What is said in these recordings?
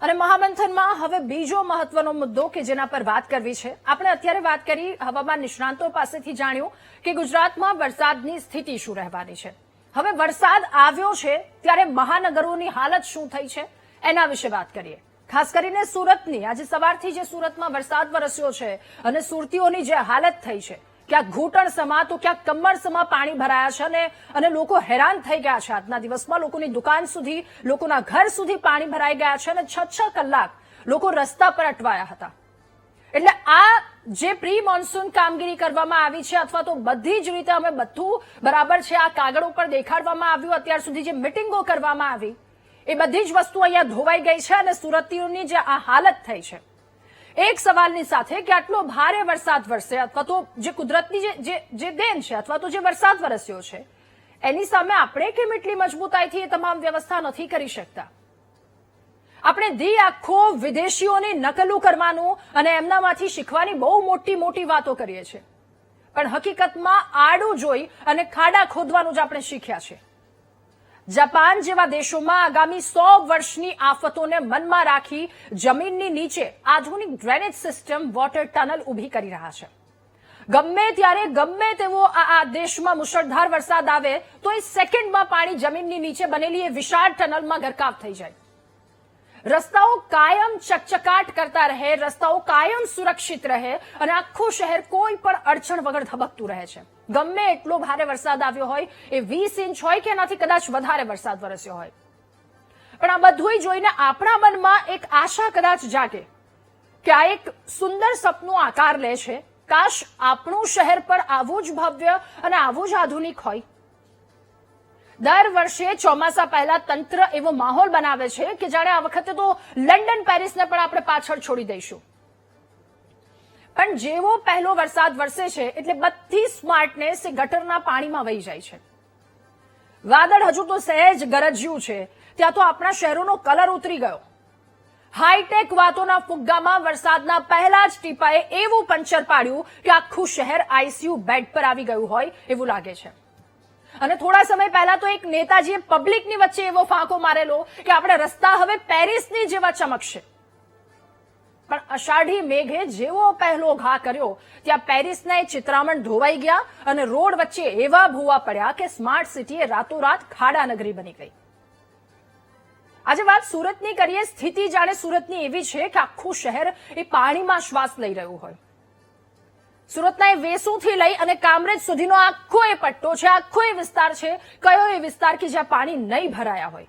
અને મહામંથનમાં હવે બીજો મહત્વનો મુદ્દો કે જેના પર વાત કરવી છે. આપણે અત્યારે વાત કરી, હવામાન નિષ્ણાંતો પાસેથી જાણ્યું કે ગુજરાતમાં વરસાદની સ્થિતિ શું રહેવાની છે. હવે વરસાદ આવ્યો છે ત્યારે મહાનગરોની હાલત શું થઈ છે એના વિશે વાત કરીએ. ખાસ કરીને સુરતની, આજે સવારથી જે સુરતમાં વરસાદ વરસ્યો છે અને સુરતીઓની જે હાલત થઈ છે, ક્યાંક ઘૂંટણ સમા તો ક્યાંક કમર સમા પાણી ભરાયા છે અને લોકો હેરાન થઈ ગયા છે. આજના દિવસમાં લોકોની દુકાન સુધી, લોકોના ઘર સુધી પાણી ભરાઈ ગયા છે અને 6 કલાક લોકો રસ્તા પર અટવાયા હતા. એટલે આ જે પ્રી મોન્સૂન કામગીરી કરવામાં આવી છે, અથવા તો બધી જ રીતે અમે બધું બરાબર છે આ કાગળ ઉપર દેખાડવામાં આવ્યું, અત્યાર સુધી જે મિટિંગો કરવામાં આવી એ બધી જ વસ્તુ અહીંયા ધોવાઈ ગઈ છે અને સુરતીઓની જે આ હાલત થઈ છે, એક સવાલની સાથે કે આટલો ભારે વરસાદ વરસે અથવા તો જે કુદરતની જે દેન છે અથવા તો જે વરસાદ વરસ્યો છે એની સામે આપણે કેમ એટલી મજબૂતાઈથી એ તમામ વ્યવસ્થા નથી કરી શકતા. આપણે આખો વિદેશીઓની નકલું કરવાનું અને એમનામાંથી શીખવાની બહુ મોટી મોટી વાતો કરીએ છીએ, પણ હકીકતમાં આડું જોઈ અને ખાડા ખોદવાનું જ આપણે શીખ્યા છે. જાપાન જેવા દેશોમાં આગામી 100 વર્ષની આફતોને મનમાં રાખી જમીનની નીચે આધુનિક ડ્રેનેજ સિસ્ટમ, વોટર ટનલ ઊભી કરી રહ્યા છે. ગમે ત્યારે ગમે તેવો આ દેશમાં મુશળધાર વરસાદ આવે તો એ સેકન્ડમાં પાણી જમીનની નીચે બનેલી એ વિશાળ ટનલમાં ગરકાવ થઈ જાય. રસ્તાઓ કાયમ ચકચકાટ કરતા રહે, રસ્તાઓ કાયમ સુરક્ષિત રહે અને આખું શહેર કોઈ પણ અડચણ વગર ધબકતું રહે છે. ગમે એટલો ભારે વરસાદ આવ્યો હોય, એ 20 ઇંચ હોય કે એનાથી કદાચ વધારે વરસાદ વરસ્યો હોય, પણ આ બધું જોઈને આપણા મનમાં એક આશા કદાચ જાગે કે આ એક સુંદર સપનું આકાર લે છે. કાશ આપણું શહેર પણ આવું જ ભવ્ય અને આવું જ આધુનિક હોય. દર વર્ષે ચોમાસા પહેલા તંત્ર એવો માહોલ બનાવે છે કે જાણે આ વખતે તો લંડન, પેરિસને પણ આપણે પાછળ છોડી દઈશું. પણ જેવો પહેલો વરસાદ વરસે છે એટલે બધી સ્માર્ટનેસ એ ગટરના પાણીમાં વહી જાય છે. વાદળ હજુ તો સહેજ ગરજ્યું છે ત્યાં તો આપણા શહેરોનો કલર ઉતરી ગયો. હાઈટેક વાતોના ફુગ્ગામાં વરસાદના પહેલા જ ટીપાએ એવું પંચર પાડ્યું કે આખું શહેર આઈસીયુ બેડ પર આવી ગયું હોય એવું લાગે છે. અને થોડા સમય પહેલા તો એક નેતાજીએ પબ્લિકની વચ્ચે એવો ફાંકો મારેલો કે આપણે રસ્તા હવે પેરિસની જેવા ચમકશે. પણ અષાઢી મેઘે જેવો પહેલો ઘા કર્યો ત્યાં પેરિસના એ ચિત્રામણ ધોવાઈ ગયા અને રોડ વચ્ચે એવા ભૂવા પડ્યા કે સ્માર્ટ સિટી એ રાતોરાત ખાડા નગરી બની ગઈ. આજે વાત સુરતની કરીએ. સ્થિતિ જાણે સુરતની એવી છે કે આખું શહેર એ પાણીમાં શ્વાસ લઈ રહ્યું હોય. સુરતના એ વેસુથી લઈ અને કામરેજ સુધીનો આખો એ પટ્ટો છે, આખો એ વિસ્તાર છે. કયો એ વિસ્તાર કે જ્યાં પાણી નહીં ભરાયા હોય.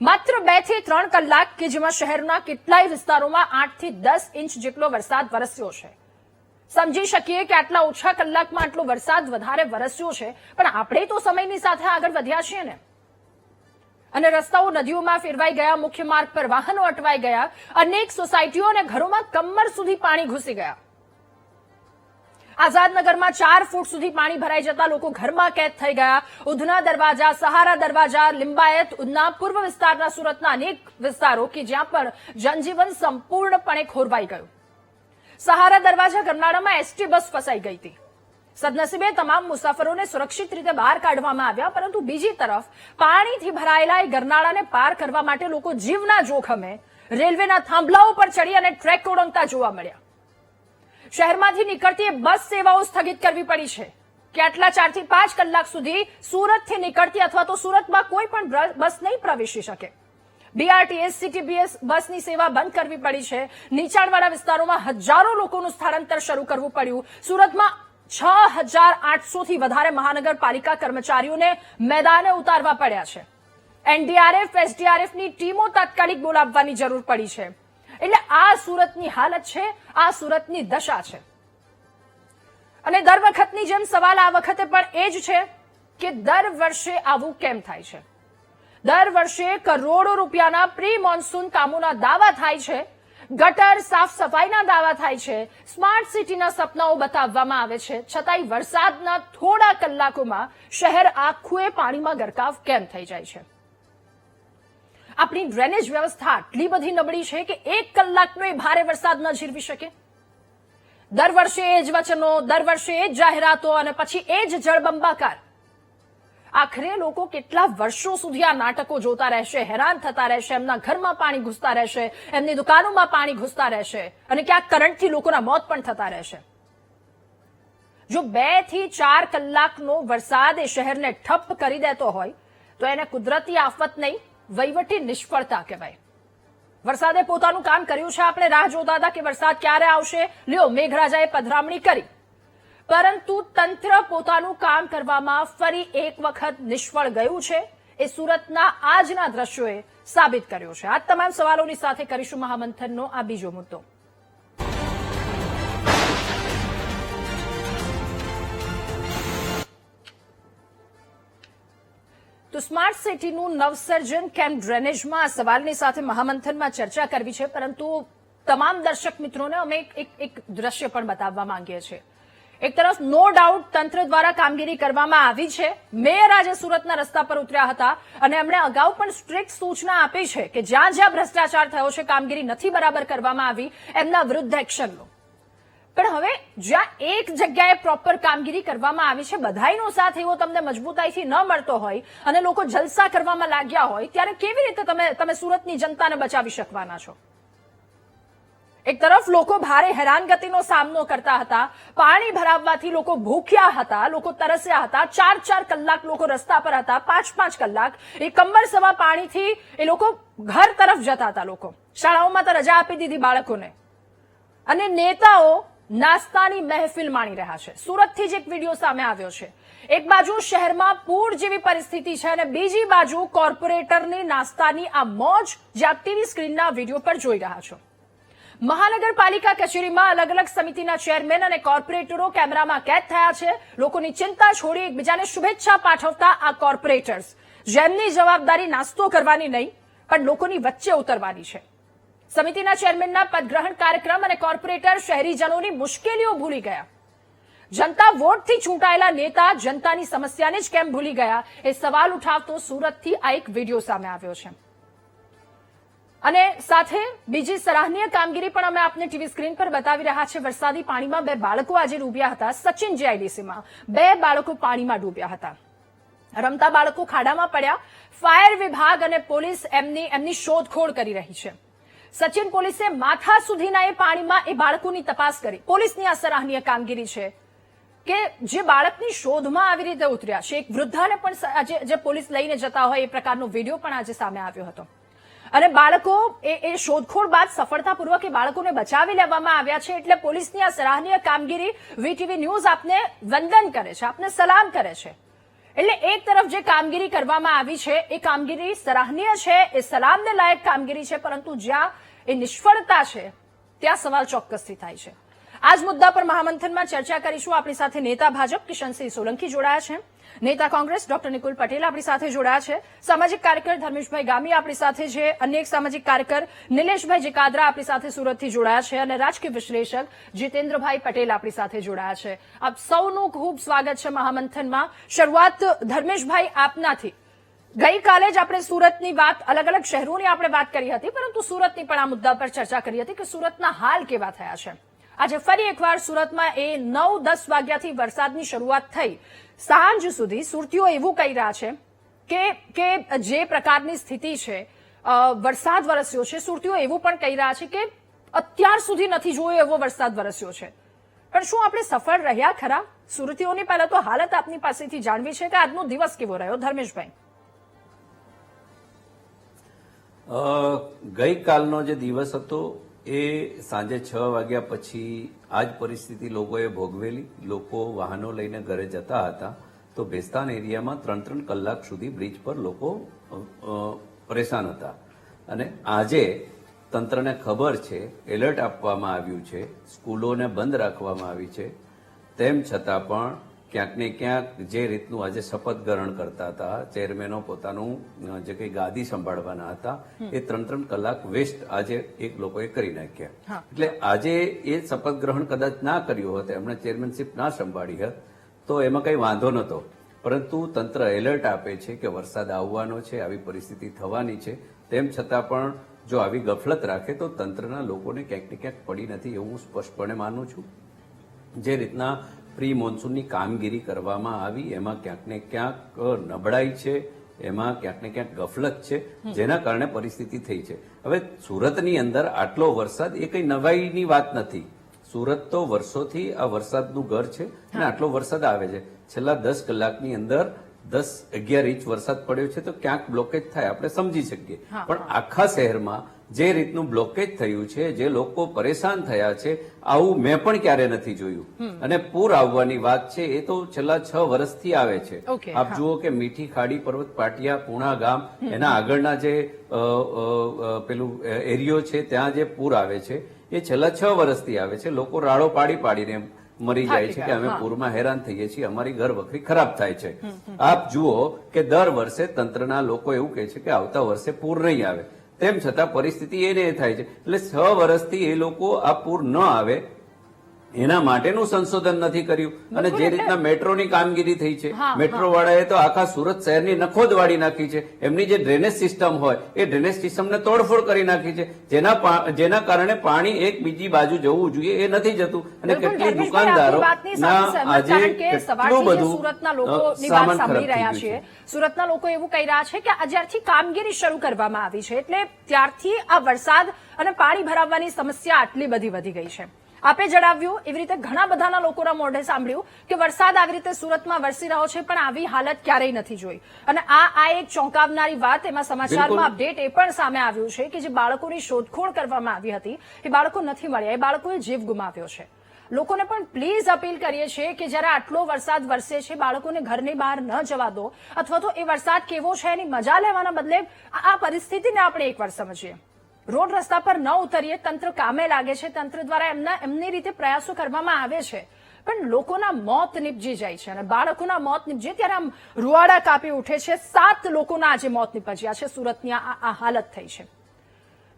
માત્ર 2 થી 3 કલાક કે જેમાં શહેરના કેટલાય વિસ્તારોમાં 8 થી 10 ઇંચ જેટલો વરસાદ વરસ્યો છે. સમજી શકીએ કે આટલા ઓછા કલાકમાં આટલો વરસાદ વધારે વરસ્યો છે, પણ આપણે તો સમયની સાથે આગળ વધ્યા છીએ ને. અને રસ્તાઓ નદીઓમાં ફેરવાઈ ગયા, મુખ્ય માર્ગ પર વાહનો અટવાઈ ગયા, અનેક સોસાયટીઓ અને ઘરોમાં કમર સુધી પાણી ઘૂસી ગયા. આઝાદનગરમાં 4 ફૂટ સુધી પાણી ભરાઈ જતા લોકો ઘરમાં કેદ થઈ ગયા. ઉધના દરવાજા, સહારા દરવાજા, લિંબાયત, ઉધના પૂર્વ વિસ્તારના સુરતના અનેક વિસ્તારો કે જ્યાં પણ જનજીવન સંપૂર્ણપણે ખોરવાઈ ગયું. સહારા દરવાજા ગરનાળામાં એસટી બસ ફસાઈ ગઈ હતી. સદનસીબે તમામ મુસાફરોને સુરક્ષિત રીતે બહાર કાઢવામાં આવ્યા, પરંતુ બીજી તરફ પાણીથી ભરાયેલા એ ગરનાળાને પાર કરવા માટે લોકો જીવના જોખમે રેલવેના થાંભલાઓ પર ચડી અને ટ્રેક ઓળંગતા જોવા મળ્યા. શહેરમાંથી નીકળતી બસ સેવાઓ સ્થગિત કરવી પડી છે કે આટલા 4 થી 5 કલાક સુધી સુરતથી નીકળતી અથવા તો સુરતમાં કોઈ પણ બસ નહીં પ્રવેશી શકે. બીઆરટીએસ, સીટીબીએસ બસની સેવા બંધ કરવી પડી છે. નીચાણવાળા વિસ્તારોમાં હજારો લોકોનું સ્થળાંતર શરૂ કરવું પડ્યું. સુરતમાં 6800 થી વધારે મહાનગરપાલિકા કર્મચારીઓને મેદાને ઉતારવા પડ્યા છે. એનડીઆરએફ, એસડીઆરએફની ટીમો તાત્કાલિક બોલાવવાની જરૂર પડી છે. એટલે આ સુરતની હાલત છે, આ સુરતની દશા છે. અને દર વખતની જેમ સવાલ આ વખતે પણ એ જ છે કે દર વર્ષે આવું કેમ થાય છે. દર વર્ષે કરોડો રૂપિયાના પ્રી મોન્સૂન કામોના દાવા થાય છે, ગટર સાફ સફાઈના દાવા થાય છે, સ્માર્ટ સિટીના સપનાઓ બતાવવામાં આવે છે, છતાંય વરસાદના થોડા કલાકોમાં શહેર આખું એ પાણીમાં ગરકાવ કેમ થઈ જાય છે. આપણી ડ્રેનેજ વ્યવસ્થા આટલી બધી નબળી છે કે 1 કલાકનો એ ભારે વરસાદ ન ઝીલવી શકે. દર વર્ષે એ જ વચનો, દર વર્ષે એ જ જાહેરાતો અને પછી એ જ જળબંબાકાર. આખરે લોકો કેટલા વર્ષો સુધી આ નાટકો જોતા રહેશે, હેરાન થતા રહેશે, એમના ઘરમાં પાણી ઘૂસતા રહેશે, એમની દુકાનોમાં પાણી ઘૂસતા રહેશે અને ક્યાંક કરંટથી લોકોના મોત પણ થતા રહેશે. જો 2 થી 4 કલાકનો વરસાદ એ શહેરને ઠપ કરી દેતો હોય તો એને કુદરતી આફત નહીં, વહીવટી નિષ્ફળતા કહેવાય. વરસાદે પોતાનું કામ કર્યું છે. આપણે રાહ જોતા હતા કે વરસાદ ક્યારે આવશે. લ્યો, મેઘરાજાએ પધરામણી કરી, પરંતુ તંત્ર પોતાનું કામ કરવામાં ફરી એક વખત નિષ્ફળ ગયું છે. એ સુરતના આજના દ્રશ્યોએ સાબિત કર્યું છે. આ તમામ સવાલોની સાથે કરીશું મહામંથનનો આ બીજો મુદ્દો. તો સ્માર્ટ સિટીનું નવસર્જન કેમ ડ્રેનેજમાં, આ સવાલની સાથે મહામંથનમાં ચર્ચા કરવી છે. પરંતુ તમામ દર્શક મિત્રોને અમે એક દ્રશ્ય પણ બતાવવા માંગીએ છીએ. એક તરફ નો ડાઉટ તંત્ર દ્વારા કામગીરી કરવામાં આવી છે. મેયર આજે સુરતના રસ્તા પર ઉતર્યા હતા અને એમણે અગાઉ પણ સ્ટ્રિક્ટ સૂચના આપી છે કે જ્યાં જ્યાં ભ્રષ્ટાચાર થયો છે, કામગીરી નથી બરાબર કરવામાં આવી, એમના વિરુદ્ધ એક્શન લો. પણ હવે જ્યાં એક જગ્યાએ પ્રોપર કામગીરી કરવામાં આવી છે, બધાઈનો સાથ એવો તમને મજબૂતાઈથી ન મળતો હોય અને લોકો જલસા કરવામાં લાગ્યા હોય, ત્યારે કેવી રીતે તમે સુરતની જનતાને બચાવી શકવાના છો? એક તરફ લોકો ભારે હેરાનગતિનો સામનો કરતા હતા, પાણી ભરાવવાથી લોકો ભૂખ્યા હતા, લોકો તરસ્યા હતા, 4-4 કલાક લોકો રસ્તા પર હતા, 5-5 કલાક એ કમર સવા પાણીથી એ લોકો ઘર તરફ જતા હતા. લોકો શાળાઓમાં તો રજા આપી દીધી બાળકોને, અને નેતાઓ નાસ્તાની મહેફિલ માણી રહ્યા છે. સુરતથી જ એક વિડીયો સામે આવ્યો છે. એક બાજુ શહેરમાં પૂર જેવી પરિસ્થિતિ છે અને બીજી બાજુ કોર્પોરેટરની નાસ્તાની આ મોજ, જે આપ ટીવી સ્ક્રીનના વિડીયો પર જોઈ રહ્યા છો. મહાનગરપાલિકા કચેરીમાં અલગ અલગ સમિતિના ચેરમેન અને કોર્પોરેટરો કેમેરામાં કેદ થયા છે. લોકોની ચિંતા છોડી એકબીજાને શુભેચ્છા પાઠવતા આ કોર્પોરેટર્સ, જેમની જવાબદારી નાસ્તો કરવાની નહીં પણ લોકોની વચ્ચે ઉતરવાની છે. સમિતિના ચેરમેનના પદગ્રહણ કાર્યક્રમ અને કોર્પોરેટર શહેરીજનોની મુશ્કેલીઓ ભૂલી ગયા. જનતા વોટથી ચૂંટાયેલા નેતા જનતાની સમસ્યાને જ કેમ ભૂલી ગયા, એ સવાલ ઉઠાવતો સુરતથી આ એક વિડીયો સામે આવ્યો છે. અને સાથે બીજી સરાહનીય કામગીરી પણ અમે આપને ટીવી સ્ક્રીન પર બતાવી રહ્યા છે. વરસાદી પાણીમાં 2 બાળકો આજે ડૂબ્યા હતા. સચિન જીઆઈડીસીમાં 2 બાળકો પાણીમાં ડૂબ્યા હતા. રમતા બાળકો ખાડામાં પડ્યા. ફાયર વિભાગ અને પોલીસ એમની શોધખોળ કરી રહી છે. સચિન પોલીસે માથા સુધીના એ પાણીમાં એ બાળકોની તપાસ કરી. પોલીસની આ સરાહનીય કામગીરી છે કે જે બાળકની શોધમાં આવી રીતે ઉતર્યા છે. એક વૃદ્ધાને પણ જે પોલીસ લઈને જતા હોય એ પ્રકારનો વિડીયો પણ આજે સામે આવ્યો હતો. અને બાળકો એ શોધખોળ બાદ સફળતાપૂર્વક એ બાળકોને બચાવી લેવામાં આવ્યા છે. એટલે પોલીસની આ સરાહનીય કામગીરી વીટીવી ન્યૂઝ આપને વંદન કરે છે, આપને સલામ કરે છે. એટલે એક તરફ જે કામગીરી કરવામાં આવી છે એ કામગીરી સરાહનીય છે, એ સલામને લાયક કામગીરી છે, પરંતુ જ્યાં એ નિષ્ફળતા છે ત્યાં સવાલ ચોક્કસથી થાય છે. આ જ મુદ્દા પર મહામંથનમાં ચર્ચા કરીશું. આપણી સાથે નેતા ભાજપ કિશનસિંહ સોલંકી જોડાયા છે, નેતા કોંગ્રેસ ડોક્ટર નિકુલ પટેલ આપણી સાથે જોડાયા છે, સામાજિક કાર્યકર ધર્મેશભાઈ ગામી આપણી સાથે છે, અન્ય એક સામાજિક કાર્યકર નિલેશભાઈ જીકાદરા આપણી સાથે સુરતથી જોડાયા છે અને રાજકીય વિશ્લેષક જીતેન્દ્રભાઈ પટેલ આપણી સાથે જોડાયા છે. આપ સૌનું ખૂબ સ્વાગત છે મહામંથનમાં. શરૂઆત ધર્મેશભાઈ આપનાથી. ગઈકાલે જ આપણે સુરતની વાત, અલગ અલગ શહેરોની આપણે વાત કરી હતી, પરંતુ સુરતની પણ આ મુદ્દા પર ચર્ચા કરી હતી કે સુરતના હાલ કેવા થયા છે. આજે ફરી એકવાર સુરતમાં એ 9-10 વાગ્યાથી વરસાદની શરૂઆત થઈ સાંજ સુધી સુરતીઓ એવું કહી રહ્યા છે કે જે પ્રકારની સ્થિતિ છે, વરસાદ વરસ્યો છે. સુરતીઓ એવું પણ કહી રહ્યા છે કે અત્યાર સુધી નથી જોયો એવો વરસાદ વરસ્યો છે. પણ શું આપણે સફળ રહ્યા ખરા? સુરતીઓની પહેલા તો હાલત આપની પાસેથી જાણવી છે કે આજનો દિવસ કેવો રહ્યો. ધર્મેશભાઈ, ગઈકાલનો જે દિવસ હતો એ સાંજે 6 વાગ્યા પછી આ જ પરિસ્થિતિ લોકોએ ભોગવેલી. લોકો વાહનો લઈને ઘરે જતા હતા તો ભેસ્તાન એરિયામાં 3-3 કલાક સુધી બ્રિજ પર લોકો પરેશાન હતા. અને આજે તંત્રને ખબર છે, એલર્ટ આપવામાં આવ્યું છે, સ્કૂલોને બંધ રાખવામાં આવી છે, તેમ છતાં પણ ક્યાંક ને ક્યાંક જે રીતનું આજે શપથ ગ્રહણ કરતા હતા ચેરમેનો, પોતાનું જે કંઈ ગાદી સંભાળવાના હતા, એ 3-3 કલાક વેસ્ટ આજે એક લોકોએ કરી નાખ્યા. એટલે આજે એ શપથ ગ્રહણ કદાચ ના કર્યું હોત, એમણે ચેરમેનશીપ ના સંભાળી હોત તો એમાં કઈ વાંધો નહોતો. પરંતુ તંત્ર એલર્ટ આપે છે કે વરસાદ આવવાનો છે, આવી પરિસ્થિતિ થવાની છે, તેમ છતાં પણ જો આવી ગફલત રાખે તો તંત્રના લોકોને ક્યાંક ને ક્યાંક પડી નથી, એવું હું સ્પષ્ટપણે માનું છું. જે રીતના પ્રી મોન્સૂનની કામગીરી કરવામાં આવી એમાં ક્યાંક ને ક્યાંક નબળાઈ છે, એમાં ક્યાંક ને ક્યાંક ગફલત છે, જેના કારણે પરિસ્થિતિ થઈ છે. હવે સુરતની અંદર આટલો વરસાદ એ કઈ નવાઈની વાત નથી. સુરત તો વર્ષોથી આ વરસાદનું ઘર છે અને આટલો વરસાદ આવે છે. છેલ્લા 10 કલાકની અંદર 10-11 ઇંચ વરસાદ પડ્યો છે તો ક્યાંક બ્લોકેજ થાય આપણે સમજી શકીએ, પણ આખા શહેરમાં જે રીતનું બ્લોકેજ થયું છે, જે લોકો પરેશાન થયા છે, આવું મેં પણ ક્યારે નથી જોયું. અને પૂર આવવાની વાત છે એ તો છેલ્લા 6 વર્ષથી આવે છે. આપ જુઓ કે મીઠી ખાડી, પર્વત પાટિયા, પૂણા ગામ, એના આગળના જે પેલું એરિયો છે ત્યાં જે પૂર આવે છે એ છેલ્લા 6 વર્ષથી આવે છે. લોકો રાડો પાડીને મરી જાય છે કે અમે પૂરમાં હેરાન થઈએ છીએ, અમારી ઘર વખરી ખરાબ થાય છે. આપ જુઓ કે દર વર્ષે તંત્રના લોકો એવું કહે છે કે આવતા વર્ષે પૂર નહીં આવે, તેમ છતાં પરિસ્થિતિ એને થાય છે. એટલે 6 વર્ષથી એ લોકો આ પૂર ન આવે એના માટેનું સંશોધન નથી કર્યું. અને જે રીતના મેટ્રોની કામગીરી થઈ છે, મેટ્રો વાળાએ તો આખા સુરત શહેરની નખોદ વાળી નાખી છે. એમની જે ડ્રેનેજ સિસ્ટમ હોય એ ડ્રેનેજ સિસ્ટમને તોડફોડ કરી નાખી છે, જેના કારણે પાણી એક બીજી બાજુ જવું જોઈએ એ નથી જતું. અને કેટલી દુકાનદારો આજે કેટલું બધું સામાન ખરાબ થઈ ગયું છે. સુરતના લોકો એવું કહી રહ્યા છે કે જ્યારથી કામગીરી શરૂ કરવામાં આવી છે એટલે ત્યારથી આ વરસાદ અને પાણી ભરાવવાની સમસ્યા આટલી બધી વધી ગઈ છે. આપે જણાવ્યું એવી રીતે ઘણા બધાના લોકોના મોઢે સાંભળ્યું કે વરસાદ આવી રીતે સુરતમાં વરસી રહ્યો છે પણ આવી હાલત ક્યારેય નથી જોઈ. અને આ એક ચોંકાવનારી વાત. એમાં સમાચારમાં અપડેટ એ પણ સામે આવ્યું છે કે જે બાળકોની શોધખોળ કરવામાં આવી હતી એ બાળકો નથી મળ્યા, એ બાળકોએ જીવ ગુમાવ્યો છે. લોકોને પણ પ્લીઝ અપીલ કરીએ છીએ કે જયારે આટલો વરસાદ વરસે છે બાળકોને ઘરની બહાર ન જવા દો, અથવા તો એ વરસાદ કેવો છે એની મજા લેવાના બદલે આ પરિસ્થિતિને આપણે એકવાર સમજીએ. રોડ રસ્તા પર ન ઉતરીએ, તંત્ર કામે લાગે છે, તંત્ર દ્વારા એમની રીતે પ્રયાસો કરવામાં આવે છે, પણ લોકોના મોત નીપજી જાય છે અને બાળકોના મોત નીપજે ત્યારે આમ રૂવાડા કાપી ઉઠે છે. 7 લોકોના આજે મોત નીપજ્યા છે. સુરતની આ હાલત થઈ છે.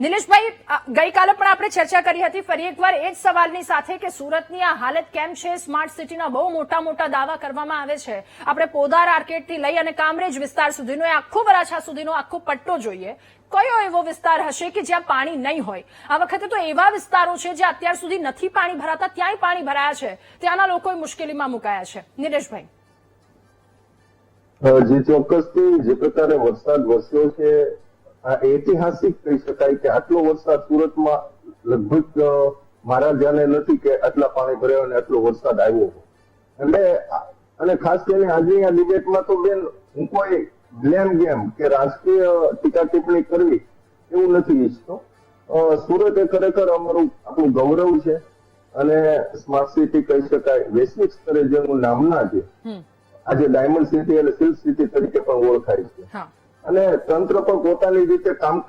નિલેશભાઈ, ગઈકાલે પણ આપણે ચર્ચા કરી હતી, ફરી એકવાર એ જ સવાલની સાથે કે સુરતની આ હાલત કેમ છે. સ્માર્ટ સિટીના બહુ મોટા દાવા કરવામાં આવે છે. આપણે પોદાર આર્કેડથી લઈ અને કામરેજ વિસ્તાર સુધીનો, એ આખો વરાછા સુધીનો આખો પટ્ટો જોઈએ. કયો એવો વિસ્તાર હશે કે જ્યાં પાણી નહીં હોય? આ વખતે તો એવા વિસ્તારો છે જ્યાં અત્યાર સુધી નથી પાણી ભરાતા, ત્યાંય પાણી ભરાયા છે, ત્યાંના લોકો મુશ્કેલીમાં મુકાયા છે. નિલેશભાઈ, જે ચોક્કસથી જે પ્રકારે વરસાદ વરસ્યો છે આ ઐતિહાસિક કહી શકાય કે આટલો વરસાદ સુરતમાં લગભગ મારા ધ્યાને નથી કે આટલા પાણી ભર્યા અને આટલો વરસાદ આવ્યો. અને ખાસ કરીને આજની આ ડિબેટમાં તો બેન હું કોઈ બ્લેમ ગેમ કે રાજકીય ટીકા ટિપ્પણી કરવી એવું નથી ઈચ્છતો. સુરત એ ખરેખર આપણું ગૌરવ છે અને સ્માર્ટ સિટી કહી શકાય, વૈશ્વિક સ્તરે જેનું નામના છે. આજે ડાયમંડ સિટી અને સિલ્ક સિટી તરીકે પણ ઓળખાય છે અને તંત્ર પણ પોતાની રીતે કામ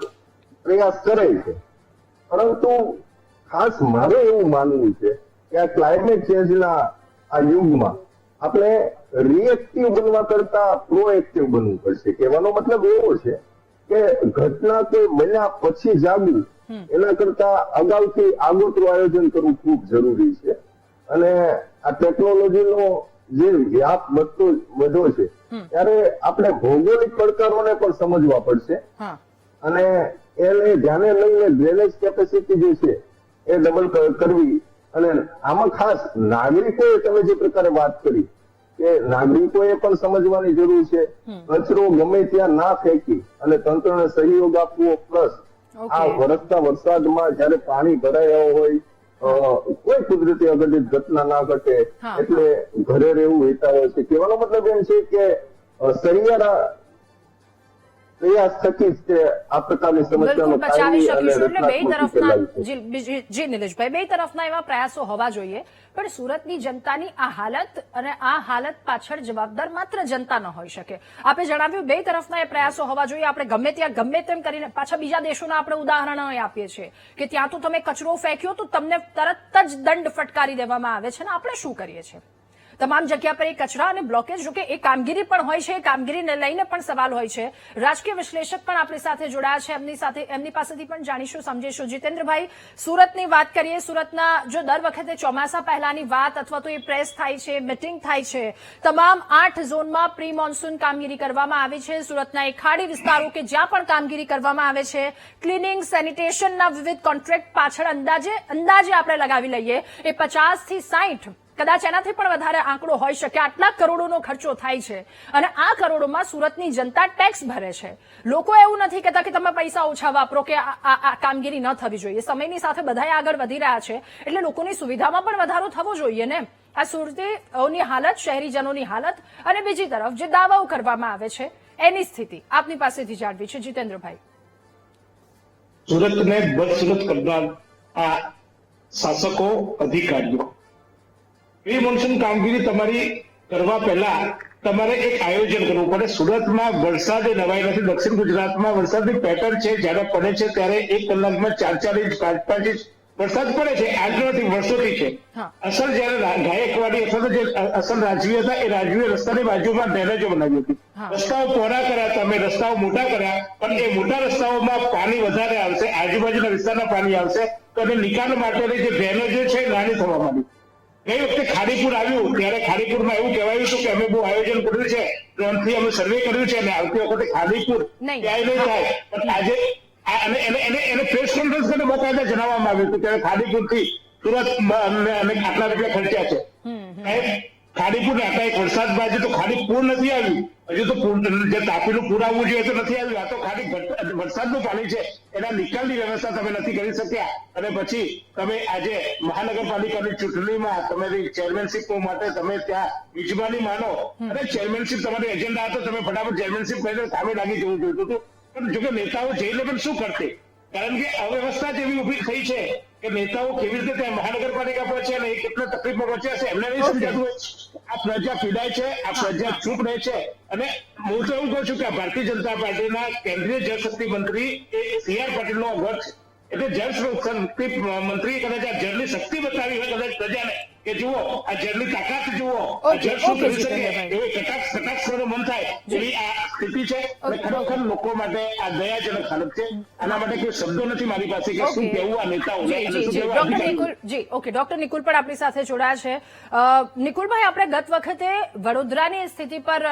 પ્રયાસ કરે છે. પરંતુ ખાસ મારે એવું માનવું છે કે આ ક્લાઇમેટ ચેન્જના આ યુગમાં આપણે રિએક્ટિવ બનવા કરતા પ્રોએક્ટિવ બનવું પડશે. કહેવાનો મતલબ એવો છે કે ઘટના કોઈ બન્યા પછી જાગવું એના કરતા અગાઉથી આગોતરું આયોજન કરવું ખૂબ જરૂરી છે. અને આ ટેકનોલોજીનો જે વ્યાપ વધો છે ત્યારે આપણે ભૌગોલિક પડકારોને પણ સમજવા પડશે અને એને ધ્યાને લઈને ડ્રેનેજ કેપેસિટી જે છે એ ડબલ કરવી. અને આમાં ખાસ નાગરિકોએ તમે જે પ્રકારે વાત કરી કે નાગરિકોએ પણ સમજવાની જરૂર છે. કચરો ગમે ત્યાં ના ફેંકી અને તંત્રને સહયોગ આપવો, પ્લસ આ વરસતા વરસાદમાં જયારે પાણી ભરાયા હોય કોઈ કુદરતી અઘટિત ઘટના ના ઘટે એટલે ઘરે રહેવું હિતાવહ છે. કહેવાનો મતલબ એમ છે કે સહિયારા પ્રયાસ થકી જ આ પ્રકારની સમસ્યાનો બચાવી શકીશું. એટલે બે તરફના જી નિલેશભાઈ, બે તરફના એવા પ્રયાસો હોવા જોઈએ. પણ સુરતની જનતાની આ હાલત અને આ હાલત પાછળ જવાબદાર માત્ર જનતા ન હોઈ શકે. આપે જણાવ્યું બે તરફના એ પ્રયાસો હોવા જોઈએ. આપણે ગમે ત્યાં ગમે તેમ કરીને પાછા બીજા દેશોના આપણે ઉદાહરણો આપીએ છીએ કે ત્યાં તો તમે કચરો ફેંક્યો તો તમને તરત જ દંડ ફટકારી દેવામાં આવે છે. ને આપણે શું કરીએ છીએ તમામ જગ્યા પર એ કચરા અને બ્લોકેજ, જો કે એ કામગીરી પણ હોય છે, એ કામગીરીને લઈને પણ સવાલ હોય છે. રાજકીય વિશ્લેષક પણ આપણી સાથે જોડાયા છે, એમની પાસેથી પણ જાણીશું, સમજીશું. જીતેન્દ્રભાઈ, સુરતની વાત કરીએ. સુરતના જો દર વખતે ચોમાસા પહેલાની વાત અથવા તો એ પ્રેસ થાય છે, મિટિંગ થાય છે, તમામ 8 ઝોનમાં પ્રી મોન્સૂન કામગીરી કરવામાં આવી છે. સુરતના એ ખાડી વિસ્તારો કે જ્યાં પણ કામગીરી કરવામાં આવે છે, ક્લિનિંગ સેનિટેશનના વિવિધ કોન્ટ્રાક્ટ પાછળ અંદાજે આપણે લગાવી લઈએ એ 50 થી 60 કદાચ એનાથી પણ વધારે આંકડો હોઈ શકે. આટલા કરોડોનો ખર્ચો થાય છે અને આ કરોડોમાં સુરતની જનતા ટેક્સ ભરે છે. લોકો એવું નથી કહેતા કે તમે પૈસા ઓછા વાપરો કે આ કામગીરી ન થવી જોઈએ. સમયની સાથે બધા આગળ વધી રહ્યા છે એટલે લોકોની સુવિધામાં પણ વધારો થવો જોઈએ ને. આ સુરતીઓની હાલત, શહેરીજનોની હાલત અને બીજી તરફ જે દાવાઓ કરવામાં આવે છે એની સ્થિતિ આપની પાસેથી જાણવી છે. જીતેન્દ્રભાઈ, સુરતને બદસુરત કરનાર આ શાસકો, અધિકારીઓ, પ્રી મોન્સૂન કામગીરી તમારી કરવા પહેલા તમારે એક આયોજન કરવું પડે. સુરતમાં વરસાદ એ નવાઈ નથી. દક્ષિણ ગુજરાતમાં વરસાદની પેટર્ન છે, જ્યારે પડે છે ત્યારે 1 કલાકમાં 4 ઇંચ 5 ઇંચ વરસાદ પડે છે. આજનો નથી, વર્ષોથી છે. અસલ જયારે ગાયકવાડી અથવા તો જે અસલ રાજવી હતા, એ રાજવીએ રસ્તાની બાજુમાં ડ્રેનેજો બનાવી હતી. રસ્તાઓ પહોળા કર્યા, તમે રસ્તાઓ મોટા કર્યા, પણ એ મોટા રસ્તાઓમાં પાણી વધારે આવશે, આજુબાજુના વિસ્તારના પાણી આવશે, તો એને નિકાલ માટેની જે ડ્રેનેજો છે નાની થવા માંડી. ગઈ વખતે ખાડીપુર આવ્યું ત્યારે ખાડીપુરમાં એવું કહેવાયું હતું કે અમે બહુ આયોજન કર્યું છે, ડ્રોનથી અમે સર્વે કર્યું છે અને આવતી વખતે ખાડીપુર ક્યાંય નહીં થાય. પણ આજે એને પ્રેસ કોન્ફરન્સ કરીને બકાયદા જણાવવામાં આવ્યું હતું ત્યારે ખાડીપુરથી સુરત આટલા રૂપિયા ખર્ચ્યા છે. ખાડીપુર ને આટલા એક વરસાદ બાદ તો ખાડીપુર નથી આવ્યું, હજુ તો જે તાપીનું પૂર આવવું જોઈએ તો નથી આવ્યું. આ તો ખાલી વરસાદનું પાણી છે, એના નિકાલની વ્યવસ્થા તમે નથી કરી શક્યા. અને પછી તમે આજે મહાનગરપાલિકાની ચૂંટણીમાં તમારી ચેરમેનશીપ માટે તમે ત્યાં મિજબાની માનો અને ચેરમેનશીપ તમારી એજન્ડા હતો, તમે ફટાફટ ચેરમેનશીપ કરીને કામે લાગી જવું જોઈતું હતું. પણ જોકે નેતાઓ જઈને પણ શું કરશે, કારણ કે અવ્યવસ્થા જેવી ઉભી થઈ છે કે નેતાઓ કેવી રીતે ત્યાં મહાનગરપાલિકા પહોંચે અને એ કેટલા તકલીફમાં પહોંચ્યા છે એમને નહીં સમજાતું હોય. આ પ્રજા પીડાય છે, આ પ્રજા ચૂપ રહે છે. અને હું તો એવું કહું છું કે ભારતીય જનતા પાર્ટીના કેન્દ્રીય જળશક્તિ મંત્રી એ CR પાટીલનો વર્ગ છે. એટલે જળશક્તિ મંત્રીએ કદાચ આ જળની શક્તિ બતાવી હોય કદાચ પ્રજાને કે જુઓ આ જળની તાકાત જુઓ, જળ શું કરી શકે એવી કટાક્ષ મન થાય એવી આ સ્થિતિ છે. અને ખરેખર લોકો માટે આ દયાજનક હાલત છે. આના માટે કોઈ શબ્દો નથી મારી પાસે કે શું કહેવું આ નેતાઓને અને શું કહેવું અધિકારીઓને. ડોક્ટર નિકુલ પણ આપણી સાથે જોડાયા છે. નિકુલભાઈ, આપણે ગત વખતે વડોદરાની સ્થિતિ પર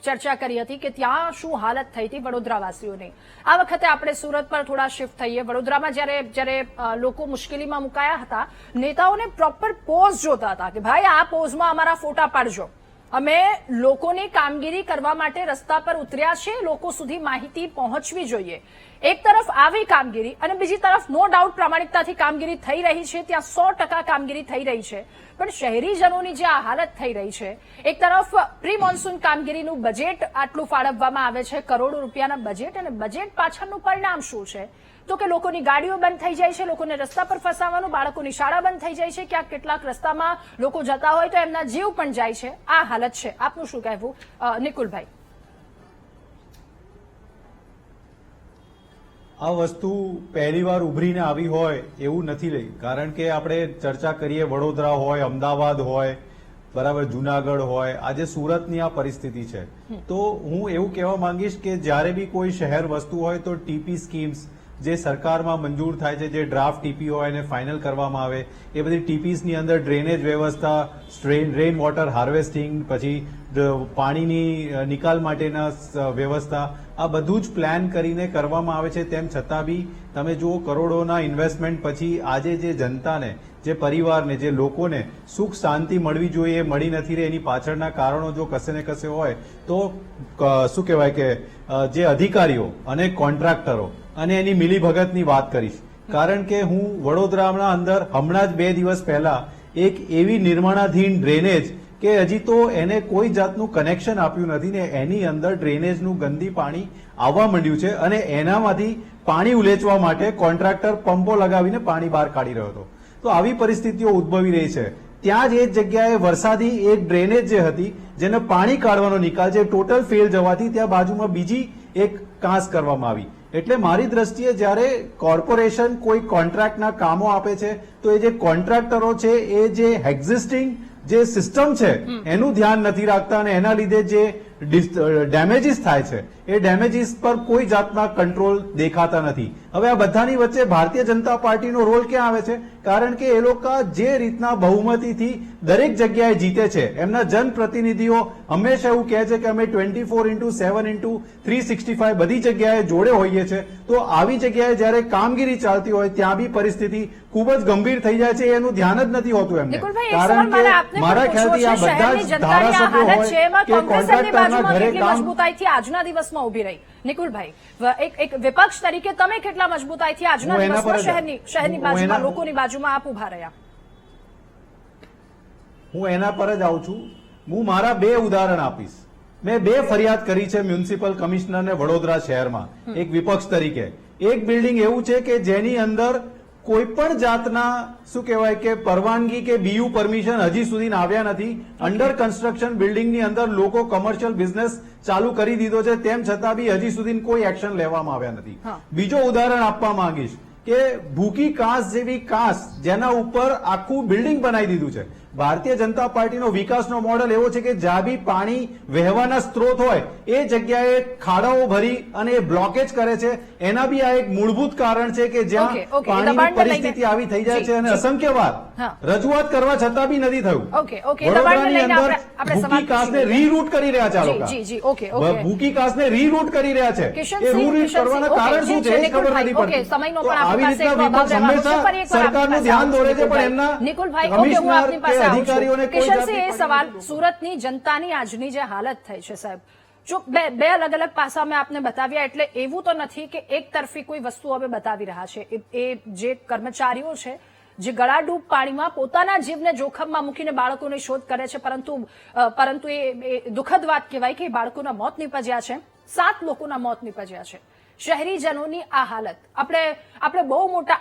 ચર્ચા કરી હતી કે ત્યાં શું હાલત થઈ હતી વડોદરાવાસીઓની. આ વખતે આપણે સુરત પર થોડા શિફ્ટ થઈએ. વડોદરામાં જ્યારે લોકો મુશ્કેલીમાં મુકાયા હતા, નેતાઓને પ્રોપર પોઝ જોતા હતા કે ભાઈ આ પોઝમાં અમારા ફોટા પાડજો. અમે લોકોની કામગીરી કરવા માટે રસ્તા પર ઉતર્યા છે, લોકો સુધી માહિતી પહોંચવી જોઈએ. એક તરફ આવી કામગીરી અને બીજી તરફ નો ડાઉટ પ્રામાણિકતાથી કામગીરી થઈ રહી છે, ત્યાં 100% કામગીરી થઈ રહી છે. પણ શહેરીજનોની જે આ હાલત થઈ રહી છે, એક તરફ પ્રી મોન્સૂન કામગીરીનું બજેટ આટલું ફાળવવામાં આવે છે, કરોડો રૂપિયાના બજેટ, અને બજેટ પાછળનું પરિણામ શું છે તો કે લોકોની ગાડીઓ બંધ થઈ જાય છે, લોકોને રસ્તા પર ફસાવાનું, બાળકોની શાળા બંધ થઈ જાય છે, ક્યાંક કેટલાક રસ્તામાં લોકો જતા હોય તો એમના જીવ પણ જાય છે. આ હાલત છે. આપનું શું કહેવું નિકુલભાઈ? આ વસ્તુ પહેલીવાર ઉભરીને આવી હોય એવું નથી રહી. કારણ કે આપણે ચર્ચા કરીએ વડોદરા હોય, અમદાવાદ હોય, બરાબર, જુનાગઢ હોય, આજે સુરતની આ પરિસ્થિતિ છે. તો હું એવું કહેવા માંગીશ કે જ્યારે બી કોઈ શહેર વસ્તુ હોય તો ટીપી સ્કીમ્સ જે સરકારમાં મંજૂર થાય છે, જે ડ્રાફ્ટ ટીપી હોય એને ફાઇનલ કરવામાં આવે, એ બધી ટીપીસની અંદર ડ્રેનેજ વ્યવસ્થા, રેઇન વોટર હાર્વેસ્ટિંગ, પછી પાણીની નિકાલ માટેના વ્યવસ્થા, આ બધું જ પ્લાન કરીને કરવામાં આવે છે. તેમ છતાં બી તમે જુઓ કરોડોના ઇન્વેસ્ટમેન્ટ પછી આજે જે જનતાને, જે પરિવારને, જે લોકોને સુખ શાંતિ મળવી જોઈએ એ મળી નથી રહી. એની પાછળના કારણો જો કશે ને કશે હોય તો શું કહેવાય કે જે અધિકારીઓ અને કોન્ટ્રાક્ટરો અને એની મિલીભગતની વાત કરીશ. કારણ કે હું વડોદરાના અંદર હમણાં જ 2 દિવસ પહેલા એક એવી નિર્માણાધીન ડ્રેનેજ કે હજી તો એને કોઈ જાતનું કનેક્શન આપ્યું નથી ને એની અંદર ડ્રેનેજનું ગંદી પાણી આવવા માંડ્યું છે અને એનામાંથી પાણી ઉલેચવા માટે કોન્ટ્રાક્ટર પંપો લગાવીને પાણી બહાર કાઢી રહ્યો હતો. તો આવી પરિસ્થિતિઓ ઉદ્ભવી રહી છે. ત્યાં જ એ જગ્યાએ વરસાદી એક ડ્રેનેજ જે હતી જેને પાણી કાઢવાનો નિકાલ જે ટોટલ ફેલ જવાથી ત્યાં બાજુમાં બીજી એક કાંસ કરવામાં આવી. એટલે મારી દ્રષ્ટિએ જ્યારે કોર્પોરેશન કોઈ કોન્ટ્રાક્ટના કામો આપે છે તો એ જે કોન્ટ્રાક્ટરો છે એ જે એક્ઝિસ્ટિંગ જે સિસ્ટમ છે એનું ધ્યાન નથી રાખતા અને એના લીધે જે ડેમેજીસ થાય છે એ ડેમેજીસ પર કોઈ જાતના કંટ્રોલ દેખાતા નથી. હવે આ બધાની વચ્ચે ભારતીય જનતા પાર્ટીનો રોલ ક્યાં આવે છે? કારણ કે એ લોકો જે રીતના બહુમતીથી દરેક જગ્યાએ જીતે છે, એમના જનપ્રતિનિધિઓ હંમેશા એવું કહે છે કે અમે 24/7/365 બધી જગ્યાએ જોડે હોઈએ છે. તો આવી જગ્યાએ જયારે કામગીરી ચાલતી હોય ત્યાં બી પરિસ્થિતિ ખૂબ જ ગંભીર થઈ જાય છે. એનું ધ્યાન જ નથી હોતું એમને. નિકુલભાઈ, એક કારણ સવાલ કે આપને મારા પણ ખ્યાલથી આ પૂછવો છે. બધા જ શહેરની જનતાની આ ધારાસભ્યો હાલત છે, હોય એમાં કે કોંગ્રેસની કોન્ટ્રાક્ટરના બાજુમાં ઘરે કેટલી કામ મજબૂતાઈથી આજના દિવસમાં ઉભી રહી? નિકુલભાઈ, એક વિપક્ષ તરીકે તમે કેટલા મજબૂતાઈથી આજના હું એના દિવસમાં પર જ- શહેરની હું બાજુમાં, એના- લોકોની બાજુમાં આપ ઉભા રહ્યા? હું એના પર જ આવું છું. હું મારા 2 ઉદાહરણ આપીશ. મેં 2 ફરિયાદ કરી છે મ્યુનિસિપલ કમિશનરને વડોદરા શહેરમાં એક વિપક્ષ તરીકે. એક બિલ્ડિંગ એવું છે કે જેની અંદર કોઈ પણ જાતના શું કહેવાય કે પરવાનગી કે બીયુ પરમિશન હજી સુધી આવ્યા નથી. અંડર કન્સ્ટ્રક્શન બિલ્ડિંગની અંદર લોકો કોમર્શિયલ બિઝનેસ ચાલુ કરી દીધો છે, તેમ છતાં બી હજી સુધી કોઈ એક્શન લેવામાં આવ્યા નથી. બીજો ઉદાહરણ આપવા માંગીશ કે ભૂકી કાંસ જેવી કાંસ જેના ઉપર આખું બિલ્ડિંગ બનાવી દીધું છે. ભારતીય જનતા પાર્ટીનો વિકાસનો મોડલ એવો છે કે જ્યાં બી પાણી વહેવાના સ્ત્રોત હોય એ જગ્યાએ ખાડાઓ ભરી અને એ બ્લોકેજ કરે છે. એના બી આ એક મૂળભૂત કારણ છે કે જ્યાં ઓકે, પાણીની દબાણને લઈને- પરિસ્થિતિ આવી થઈ જાય છે અને જી. અસંખ્ય વાર હા. રજૂઆત કરવા છતાં બી નથી થયું. ઓકે, દબાણને વડોદરાની લઈને અંદર આપણે સવાલ ભૂકી કાંસને પૂછી લઈએ. રીરૂટ કરી રહ્યા છે આ લોકો. જી, ઓકે. ભૂકી કાંસને રીરૂટ કરી રહ્યા છે. એ રીરૂટ કરવાના કારણ શું છે એ જ ખબર નથી પડતી. સમયનો તો પણ આવી આપણી પાસે રીતના એક વિપક્ષ અભાવ રહેવાનો છે. હંમેશા ફરી એકવાર સરકારનું આપણી ધ્યાન પાસે દોરે છે, આવું પણ એમના નિકુલભાઈ, ઓકે, હું કમિશનર આપની કે પાસે આવું છું. અધિકારીઓને કોઈ કિશનસિંહ, એ જાતની સવાલ સુરતની જનતાની આજની જે હાલત થઈ છે સાહેબ, જો બે અલગ અલગ પાસા મેં આપને બતાવ્યા, એટલે એવું તો નથી કે એક તરફી કોઈ વસ્તુ હવે બતાવી રહ્યા છે. એ જે કર્મચારીઓ છે જે ગળાડૂબ પાણીમાં પોતાના જીવને જોખમમાં મૂકીને બાળકોની શોધ કરે છે, પરંતુ એ દુઃખદ વાત કહેવાય કે બાળકોના મોત નીપજ્યા છે. 7 લોકોના મોત નીપજ્યા છે. શહેરીજનોની આ હાલત આપણે બહુ મોટા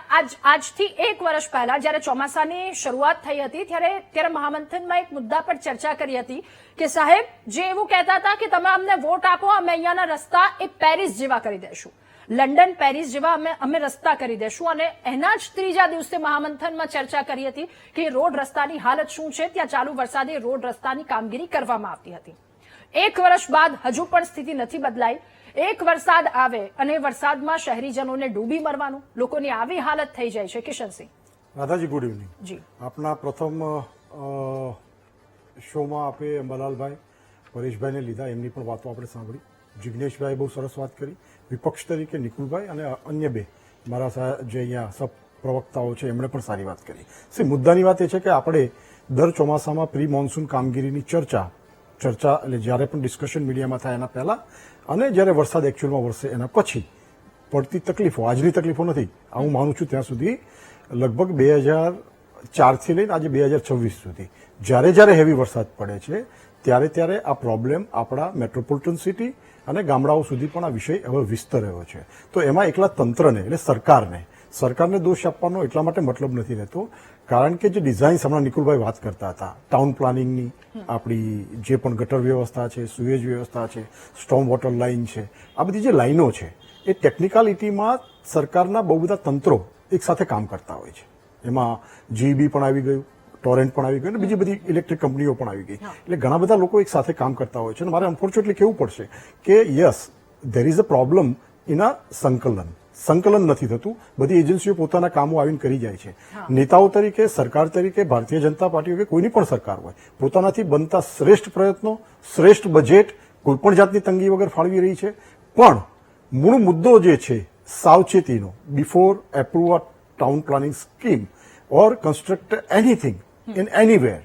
આજથી 1 વર્ષ પહેલા જ્યારે ચોમાસાની શરૂઆત થઈ હતી ત્યારે મહામંથનમાં એક મુદ્દા પર ચર્ચા કરી હતી કે સાહેબ જે એવું કહેતા હતા કે તમે અમને વોટ આપો, અમે અહીંયાના રસ્તા એ પેરિસ જેવા કરી દેશું, લંડન પેરિસ જેવા અમે રસ્તા કરી દેશું. અને એના જ ત્રીજા દિવસે મહામંથનમાં ચર્ચા કરી હતી કે રોડ રસ્તાની હાલત શું છે. ત્યાં ચાલુ વરસાદે રોડ રસ્તાની કામગીરી કરવામાં આવતી હતી. 1 વર્ષ બાદ હજુ પણ સ્થિતિ નથી બદલાઈ. એક વરસાદ આવે અને વરસાદમાં શહેરીજનોને ડૂબી મરવાનું, લોકોની આવી હાલત થઈ જાય છે. Kishansinh, Radhaji, good evening. જી, આપના પ્રથમ શોમાં આપે અંબાલાલભાઈ, પરેશભાઈને લીધા, એમની પણ વાતો આપણે સાંભળી. જિગ્નેશભાઈ બહુ સરસ વાત કરી. વિપક્ષ તરીકે નિકુલભાઈ અને અન્ય 2 મારા જે અહીંયા સબ પ્રવક્તાઓ છે એમણે પણ સારી વાત કરી. મુદ્દાની વાત એ છે કે આપણે દર ચોમાસામાં પ્રી મોન્સૂન કામગીરીની ચર્ચા એટલે જ્યારે પણ ડિસ્કશન મીડિયામાં થાય એના પહેલા અને જ્યારે વરસાદ એકચ્યુઅલમાં વરસે એના પછી પડતી તકલીફો, આજની તકલીફો નથી, આ હું માનું છું ત્યાં સુધી લગભગ 2004થી લઈને આજે 2026 સુધી જ્યારે હેવી વરસાદ પડે છે ત્યારે આ પ્રોબ્લેમ આપણા મેટ્રોપોલિટન સિટી અને ગામડાઓ સુધી પણ આ વિષય હવે વિસ્તર્યો છે. તો એમાં એકલા તંત્રને એટલે સરકારને દોષ આપવાનો એટલા માટે મતલબ નથી રહેતો, કારણ કે જે ડિઝાઇન્સ હમણાં નિકુલભાઈ વાત કરતા હતા, ટાઉન પ્લાનિંગની આપણી જે પણ ગટર વ્યવસ્થા છે, સુએજ વ્યવસ્થા છે, સ્ટોર્મ વોટર લાઇન છે, આ બધી જે લાઈનો છે એ ટેકનિકાલિટીમાં સરકારના બહુ બધા તંત્રો એક સાથે કામ કરતા હોય છે. એમાં જીબી પણ આવી ગયું, ટોરેન્ટ પણ આવી ગયું અને બીજી બધી ઇલેક્ટ્રિક કંપનીઓ પણ આવી ગઈ. એટલે ઘણા બધા લોકો એક સાથે કામ કરતા હોય છે. અને મારે અનફોર્ચ્યુનેટલી કહેવું પડશે કે yes, there is a problem in a સંકલન નથી થતું. બધી એજન્સીઓ પોતાના કામો આવીને કરી જાય છે. નેતાઓ તરીકે, સરકાર તરીકે, ભારતીય જનતા પાર્ટી કે કોઈની પણ સરકાર હોય, પોતાનાથી બનતા શ્રેષ્ઠ પ્રયત્નો, શ્રેષ્ઠ બજેટ કોઈપણ જાતની તંગી વગર ફાળવી રહી છે. પણ મૂળ મુદ્દો જે છે સાવચેતીનો, before approve a town planning scheme or construct anything in anywhere,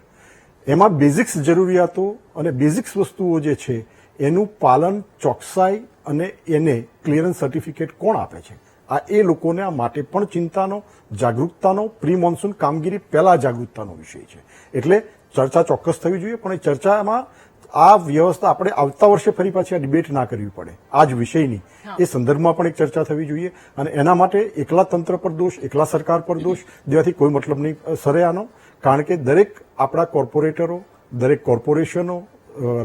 એમાં બેઝિક્સ જરૂરિયાતો અને બેઝિક્સ વસ્તુઓ જે છે એનું પાલન, ચોકસાઈ અને એને ક્લિયરન્સ સર્ટિફિકેટ કોણ આપે છે, આ એ લોકોને આ માટે પણ ચિંતાનો, જાગૃતતાનો, પ્રી મોન્સૂન કામગીરી પહેલા જાગૃતતાનો વિષય છે. એટલે ચર્ચા ચોક્કસ થવી જોઈએ, પણ એ ચર્ચામાં આ વ્યવસ્થા આપણે આવતા વર્ષે ફરી પાછી આ ડિબેટ ના કરવી પડે આ જ વિષયની, એ સંદર્ભમાં પણ એક ચર્ચા થવી જોઈએ. અને એના માટે એકલા તંત્ર પર દોષ, એકલા સરકાર પર દોષ દેવાથી કોઈ મતલબ નહીં સરે આનો. કારણ કે દરેક આપણા કોર્પોરેટરો, દરેક કોર્પોરેશનો,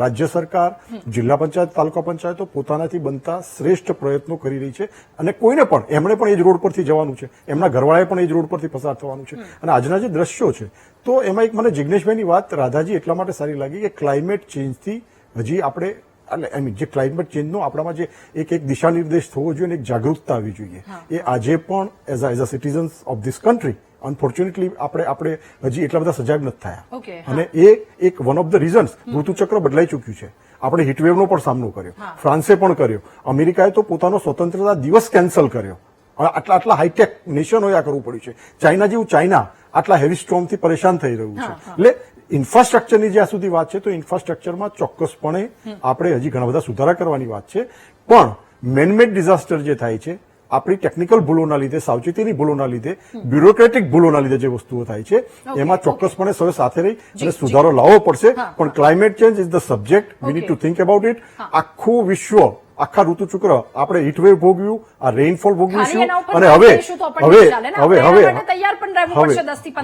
રાજ્ય સરકાર, જિલ્લા પંચાયત, તાલુકા પંચાયતો પોતાનાથી બનતા શ્રેષ્ઠ પ્રયત્નો કરી રહી છે. અને કોઈને પણ એમણે પણ એ જ રોડ પરથી જવાનું છે, એમના ઘરવાળાએ પણ એ જ રોડ પરથી પસાર થવાનું છે. અને આજના જે દ્રશ્યો છે, તો એમાં એક મને જિગ્નેશભાઈની વાત રાધાજી એટલા માટે સારી લાગી કે ક્લાઇમેટ ચેન્જથી હજી આપણે એટલે આઈ મીન જે ક્લાઇમેટ ચેન્જનો આપણામાં જે એક દિશા નિર્દેશ થવો જોઈએ અને એક જાગૃતતા આવવી જોઈએ એ આજે પણ as a citizens of this country unfortunately આપણે હજી એટલા બધા સજાગ નથી Okay, થયા અને એ એક વન ઓફ ધ રીઝન્સ ઋતુચક્ર બદલાઈ ચૂક્યું છે. આપણે હીટવેવનો પણ સામનો કર્યો, ફ્રાન્સે પણ કર્યો, અમેરિકાએ તો પોતાનો સ્વતંત્રતા દિવસ કેન્સલ કર્યો. આટલા હાઈટેક નેશનોએ આ કરવું પડ્યું છે. ચાઇના જેવું ચાઇના આટલા હેવી સ્ટોર્મથી પરેશાન થઈ રહ્યું છે. એટલે ઇન્ફ્રાસ્ટ્રક્ચરની જ્યાં સુધી વાત છે તો ઇન્ફ્રાસ્ટ્રક્ચરમાં ચોક્કસપણે આપણે હજી ઘણા બધા સુધારા કરવાની વાત છે. પણ મેનમેડ ડિઝાસ્ટર જે થાય છે આપણી ટેકનિકલ ભૂલોના લીધે, સાવચેતીની ભૂલોના લીધે, બ્યુરોક્રેટિક ભૂલોના લીધે જે વસ્તુઓ થાય છે એમાં ચોક્કસપણે સૌએ સાથે રહી અને સુધારો લાવવો પડશે. પણ climate change is the subject, we need to think about it. આખું વિશ્વ, આખા ઋતુચક્ર આપણે હીટવેવ ભોગવ્યું, આ રેઇનફોલ ભોગવ્યું છે અને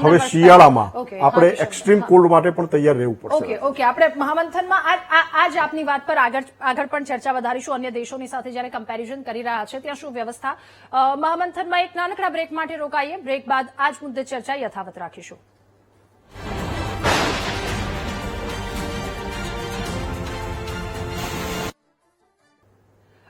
હવે શિયાળામાં આપણે એક્સ્ટ્રીમ કોલ્ડ માટે પણ તૈયાર રહેવું પડશે. ઓકે, આપણે મહામંથનમાં આજ આપની વાત પર આગળ પણ ચર્ચા વધારીશું. અન્ય દેશોની સાથે જયારે કમ્પેરિઝન કરી રહ્યા છે ત્યાં શું વ્યવસ્થા. મહામંથનમાં એક નાનકડા બ્રેક માટે રોકાઈએ. બ્રેક બાદ આજ મુદ્દે ચર્ચા યથાવત રાખીશું.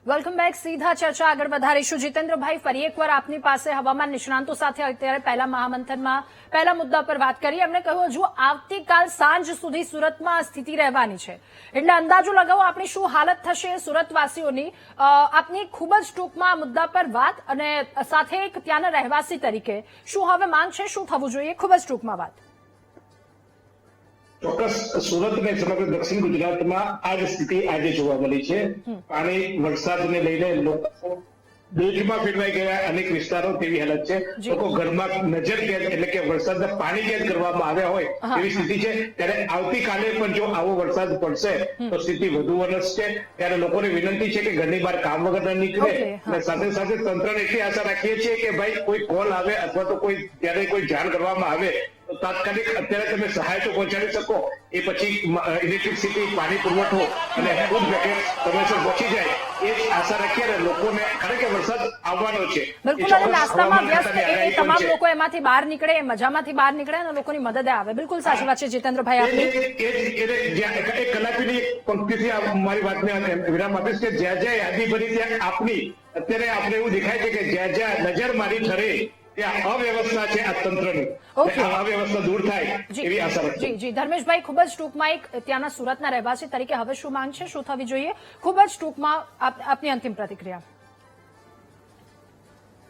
Welcome back. સીધા ચર્ચા આગળ વધારીશું. જીતેન્દ્રભાઈ, ફરી એકવાર આપની પાસે હવામાન નિષ્ણાંતો સાથે અત્યારે પહેલા મહામંથનમાં પહેલા મુદ્દા પર વાત કરી. એમણે કહ્યું હજુ આવતીકાલ સાંજ સુધી સુરતમાં સ્થિતિ રહેવાની છે, એટલે અંદાજો લગાવો આપણી શું હાલત થશે સુરતવાસીઓની. આપની ખૂબ જ ટૂંકમાં આ મુદ્દા પર વાત અને સાથે એક ત્યાંના રહેવાસી તરીકે શું હવે માંગ છે, શું થવું જોઈએ, ખૂબ જ ટૂંકમાં વાત. ચોક્કસ સુરત અને સમગ્ર દક્ષિણ ગુજરાતમાં આ જ સ્થિતિ આજે જોવા મળી છે. પાણી, વરસાદને લઈને લોકો બેટમાં ફેરવાઈ ગયા. અનેક વિસ્તારો તેવી હાલત છે. લોકો ઘરમાં નજર કેદ એટલે કે વરસાદના પાણી કેદ કરવામાં આવ્યા હોય એવી સ્થિતિ છે. ત્યારે આવતીકાલે પણ જો આવો વરસાદ પડશે તો સ્થિતિ વધુ વરસશે. ત્યારે લોકોને વિનંતી છે કે ઘરની બહાર કામ વગર ન નીકળે અને સાથે સાથે તંત્રને એટલી આશા રાખીએ છીએ કે ભાઈ કોઈ કોલ આવે અથવા તો કોઈ ત્યારે કોઈ જાણ કરવામાં આવે તો તાત્કાલિક અત્યારે તમે સહાય તો પહોંચાડી શકો. એ પછી ઇલેક્ટ્રિસિટી, પાણી પુરવઠો અને ફૂડ પેકેટ સમયસર પહોંચી જાય એ જ આશા રાખીએ. અને લોકોને કારણ કે વરસાદ આવવાનો છે. બિલકુલ, અને નાસ્તામાં વ્યસ્ત એ તમામ લોકો એમાંથી બહાર નીકળે, એ મજામાંથી બહાર નીકળે અને લોકોની મદદે આવે. બિલકુલ સાચી વાત છે જીતેન્દ્રભાઈ આપની. એક કલાકની પંક્તિથી મારી વાતને વિરામ આપીશ કે જ્યાં જ્યાં યાદી ભરી ત્યાં આપની અત્યારે આપણે એવું દેખાય છે કે જ્યાં જ્યાં નજર મારી ઠરે ત્યાં અવ્યવસ્થા છે આ તંત્રની. અવ્યવસ્થા દૂર થાય એવી આશા રાખીએ. જી ધર્મેશભાઈ, ખૂબ જ ટૂંકમાં એક ત્યાંના સુરતના રહેવાસી તરીકે હવે શું માંગ છે, શું થવી જોઈએ, ખૂબ જ ટૂંકમાં આપની અંતિમ પ્રતિક્રિયા.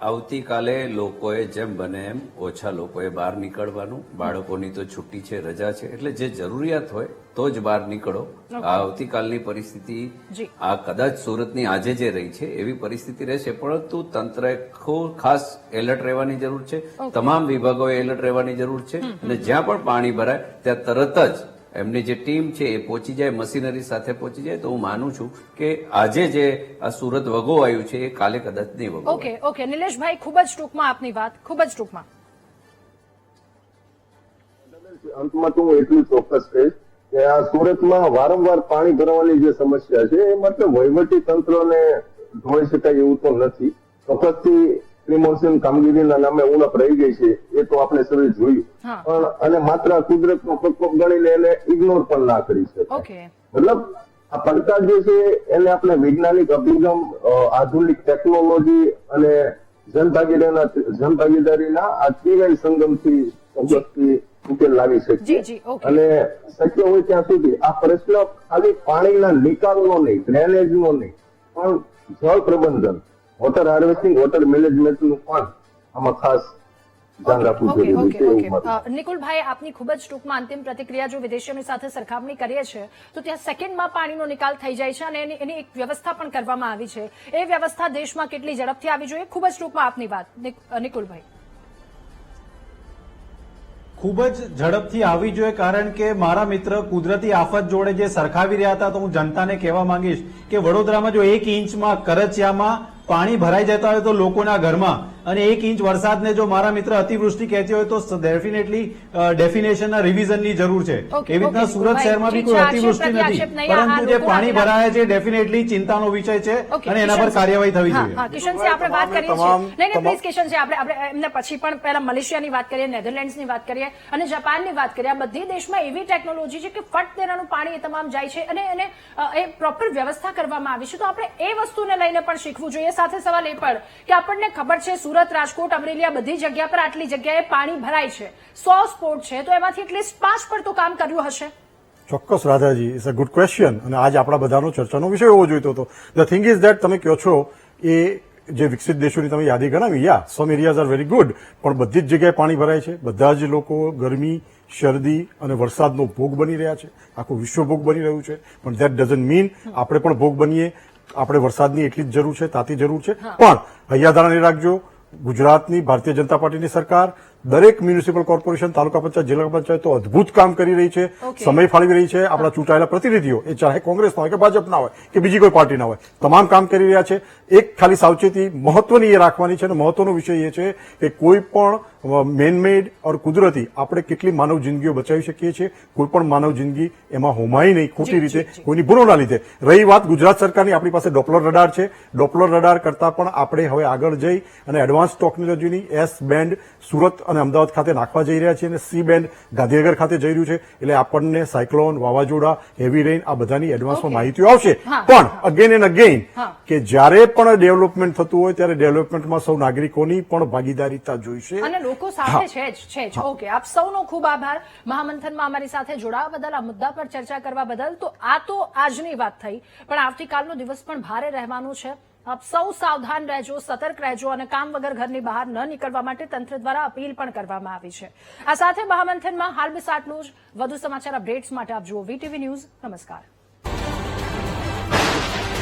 આવતીકાલે લોકોએ જેમ બને એમ ઓછા લોકોએ બહાર નીકળવાનું. બાળકોની તો છુટ્ટી છે, રજા છે, એટલે જે જરૂરિયાત હોય તો જ બહાર નીકળો. આવતીકાલની પરિસ્થિતિ આ કદાચ સુરતની આજે જે રહી છે એવી પરિસ્થિતિ રહેશે, પરંતુ તંત્રએ ખાસ એલર્ટ રહેવાની જરૂર છે. તમામ વિભાગોએ એલર્ટ રહેવાની જરૂર છે અને જ્યાં પણ પાણી ભરાય ત્યાં તરત જ એમની જે ટીમ છે એ પહોંચી જાય, મશીનરી સાથે પહોંચી જાય. તો હું માનું છું કે આજે જે આ સુરત વગો આવ્યું છે એ કાલે કદાચ નહીં વગો. ઓકે નિલેશભાઈ, ખૂબ જ ટૂંકમાં આપની વાત, ખૂબ જ ટૂંકમાં. અંતમાં તો હું એટલું ચોક્કસ કહીશ કે આ સુરતમાં વારંવાર પાણી ભરવાની જે સમસ્યા છે એ માત્ર વહીવટી તંત્રને જોઈ શકાય એવું તો નથી. વખતથી પ્રિમોન્સૂન કામગીરીના નામે ઉણપ રહી ગઈ છે એ તો આપણે સૌએ જોયું. પણ અને માત્ર કુદરતનો પ્રકોપ ગણીને એને ઇગ્નોર પણ ના કરી શકાય. મતલબ આ પડકાર જે છે એને આપણે વૈજ્ઞાનિક અભિગમ, આધુનિક ટેકનોલોજી અને જનભાગીદારીના આ ત્રિવેણ સંગમથી ઉકેલ લાવી શકીએ. અને શક્ય હોય ત્યાં સુધી આ પ્રશ્ન ખાલી પાણીના નિકાલનો નહીં, ડ્રેનેજનો નહીં, પણ જળ પ્રબંધન, વોટર હાર્વેસ્ટિંગ, વોટર મેનેજમેન્ટનું પણ આમાં ખાસ ધ્યાન રાખવું જરૂરી છે. નિકુલભાઈ, આપની ખૂબ જ ટૂંકમાં અંતિમ પ્રતિક્રિયા. જો વિદેશીઓની સાથે સરખામણી કરીએ છીએ તો ત્યાં સેકન્ડમાં પાણીનો નિકાલ થઈ જાય છે અને એની એક વ્યવસ્થા પણ કરવામાં આવી છે. એ વ્યવસ્થા દેશમાં કેટલી ઝડપથી આવી જોઈએ, ખૂબ જ ટૂંકમાં આપની વાત. નિકુલભાઈ, ખૂબ જ ઝડપથી આવી જોઈએ, કારણ કે મારા મિત્ર કુદરતી આફત જોડે જે સરખાવી રહ્યા હતા, તો હું જનતાને કહેવા માંગીશ કે વડોદરામાં જો 1 ઇંચમાં કરચિયામાં પાણી ભરાઈ જતા હોય તો લોકોના ઘરમાં અને 1 ઇંચ વરસાદને જો મારા મિત્ર અતિવૃષ્ટિ કહેતી હોય તો ડેફિનેટલી ડેફિનેશનના રિવિઝનની જરૂર છે. ઓકે, એવી રીતના ઓકે, સુરત ભાઈ, શહેરમાં બી ઠીક કોઈ છે, અતિવૃષ્ટિ આક્ષેપ નથી, પ્રત્યાક્ષેપ નહીં. આ પરંતુ જે લોકો પાણી આપેલા- ભરાયા છે ડેફિનેટલી ચિંતાનો વિષય છે ઓકે, અને એના પર કિશનસિંહ. કાર્યવાહી થવી હા, જોઈએ. હા, કિશનસિંહ, આપણે વાત કરીએ છીએ તમામ- નહીં નહીં પ્લીઝ કિશનસિંહ, આપણે એમને પછી પણ પહેલા મલેશિયાની વાત કરીએ, નેધરલેન્ડ્સની વાત કરીએ અને જાપાનની વાત કરીએ. આ બધી દેશમાં એવી ટેકનોલોજી છે કે ફટ તેનાનું પાણી એ તમામ જાય છે અને એને એ પ્રોપર વ્યવસ્થા કરવામાં આવી છે. તો આપણે એ વસ્તુને લઈને પણ શીખવું જોઈએ. સાથે સવાલ એ પણ કે આપણને ખબર છે સુરત, રાજકોટ, અમરેલી આ બધી જગ્યા પર આટલી જગ્યાએ પાણી ભરાય છે, 100 સ્પોટ છે, તો એમાંથી એટલીસ્ટ 5 પર તો કામ કર્યું હશે. ચોક્કસ Radhaji, it's a good question અને આજ આપણા બધાનો ચર્ચાનો વિષય હોવો જોઈતો હતો. ધ થિંગ ઇઝ ધેટ તમે કહો છો એ જે વિકસિત દેશોની તમે યાદી ગણાવી, યા સમ એરિયાઝ આર વેરી ગુડ, પણ બધી જ જગ્યાએ પાણી ભરાય છે. બધા જ લોકો ગરમી, શરદી અને વરસાદનો ભોગ બની રહ્યા છે. આખું વિશ્વ ભોગ બની રહ્યું છે. પણ ધેટ ડઝન્ટ મીન આપણે પણ ભોગ બનીએ. આપણે વરસાદની એટલી જ જરૂર છે, તાતી જરૂર છે. પણ હૈયાધારણી રાખજો, ગુજરાતની ભારતીય જનતા પાર્ટીની સરકાર દરેક મ્યુનિસિપલ કોર્પોરેશન, તાલુકા પંચાયત, જિલ્લા પંચાયતો અદભુત કામ કરી રહી છે, સમય ફાળવી રહી છે. આપણા ચૂંટાયેલા પ્રતિનિધિઓ, એ ચાહે કોંગ્રેસના હોય કે ભાજપના હોય કે બીજી કોઈ પાર્ટીના હોય, તમામ કામ કરી રહ્યા છે. એક ખાલી સાવચેતી મહત્વની એ રાખવાની છે અને મહત્વનો વિષય એ છે કે કોઈ પણ મેનમેડ ઓર કુદરતી આપણે કેટલી માનવ જિંદગીઓ બચાવી શકીએ છીએ. કોઈ પણ માનવ જિંદગી એમાં હોમાય નહીં ખોટી રીતે, કોઈની ભૂલો ના લીધે. રહી વાત ગુજરાત સરકારની, આપણી પાસે ડોપલર રડાર છે. ડોપલર રડાર કરતા પણ આપણે હવે આગળ જઈ અને એડવાન્સ ટેકનોલોજીની એસ બેન્ડ સુરત અને અમદાવાદ ખાતે નાખવા જઈ રહ્યા છીએ અને સી બેન્ડ ગાંધીનગર ખાતે જઈ રહ્યું છે. એટલે આપણને સાયક્લોન, વાવાઝોડા, હેવી રેઇન આ બધાની એડવાન્સમાં માહિતીઓ આવશે. પણ અગેન એન્ડ અગેન કે જ્યારે પણ ડેવલપમેન્ટ થતું હોય ત્યારે ડેવલપમેન્ટમાં સૌ નાગરિકોની પણ ભાગીદારીતા જોઈશે અને લોકો સાથે છે જ. ઓકે, આપ સૌનો ખૂબ આભાર મહામંથનમાં અમારી સાથે જોડાવા બદલ, આ મુદ્દા પર ચર્ચા કરવા બદલ. તો આ તો આજની વાત થઈ, પણ આવતીકાલનો દિવસ પણ ભારે રહેવાનું છે. આપ સૌ સાવધાન રહેજો, સતર્ક રહેજો અને કામ વગર ઘરની બહાર ન નીકળવા માટે તંત્ર દ્વારા અપીલ પણ કરવામાં આવી છે. આ સાથે મહામંથનમાં હાલ બસ આટલું જ. વધુ સમાચાર અપડેટ્સ માટે આપ જુઓ VTV ન્યૂઝ. નમસ્કાર.